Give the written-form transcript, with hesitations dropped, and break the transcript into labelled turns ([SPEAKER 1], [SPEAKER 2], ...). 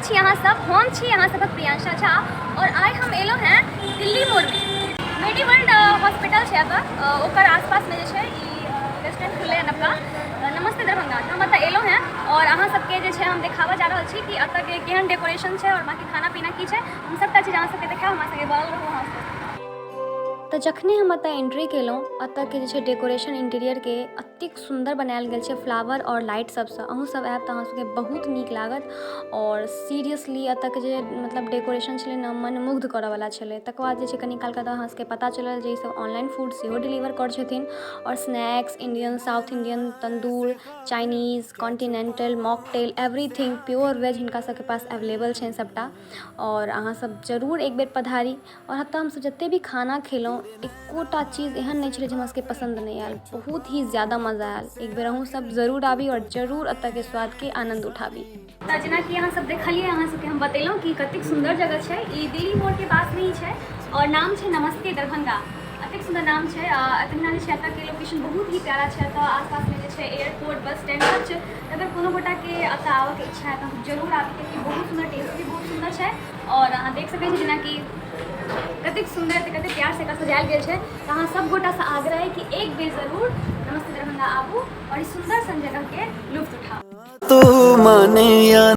[SPEAKER 1] छी अहाँ सब, हम छी अहाँ सबक प्रियांशा झा और आइ हम एलो हैं दिल्ली मोड़ में मेडीवर्ल्ड हॉस्पिटल है ओकर आसपास में जे रेस्टोरेंट खुले हैं नवका नमस्ते दरभंगा। हम एतऽ एलो हैं और अहाँ सबके जे छै हम देखावा जा रहल छी कि एतऽ के केहन डेकोरेशन छै और बाकी खाना पीना की छै, हम सबटा चीज अहाँ सबके देखाएब, हमरा सबके बनल रहू अहाँ सब। तो जखने हम एतऽ एंट्री केलहुँ एतऽ के जे छै डेकोरेशन इंटीरियर के एतेक सुंदर बनायल गेल छै फ्लावर और लाइट सबसँ, अहूँ सब आयब तऽ अहाँ सबके बहुत नीक लागत। और सीरियसली एतऽ के जे मतलब डेकोरेशन छलै ने मनमुग्ध करऽ वाला छलै। तकर बाद जे छै कनी काल के अहाँ सबके पता चलल जे ई सब ऑनलाइन फूड सेहो डिलीवर करै छथिन और snacks Indian, south Indian, tandoor, Chinese, continental, mocktail, everything pure veg हिनका सबके पास अवेलेबल छनि सबटा। और अहाँ सब जरूर एक बेर पधारी। और एतऽ हमसब जते भी खाना खेलहुँ एकोटा चीज एहन नहीं छलै जे हमरा सबके पसंद नहीं आयल, बहुत ही ज़्यादा मजा आयल। एक बेर अहूँ सब जरूर आबी और जरूर एतऽ के स्वाद के आनंद उठाबी। तऽ जेना कि अहाँ सब देखलिए, अहाँ सबके हम बतेलहुँ कि कतेक सुंदर जगह छै। ई दिल्ली मोड़ के पास में ही छै और नाम छै नमस्ते दरभंगा। एतेक सुंदर नाम छै। एतना जे छै एतऽ के लोकेशन बहुत ही प्यारा छै। एतऽ आसपास में जे छै एयरपोर्ट, बस स्टैंड सब छै। अगर कोनो गोटा के एतऽ आबऽ के इच्छा है तऽ जरूर आबी, कियाकि बहुत सुंदर, टेस्ट भी बहुत सुंदर छै। और अहाँ देख सकै छी जेना कि कतेक सुंदर, कतेक प्यार से सजायल गेल छै। तऽ अहाँ सब गोटा से आग्रह है कि एक बेर जरूर नमस्ते दरभंगा आबू और इस सुंदर सन जगह के लुत्फ उठाओ।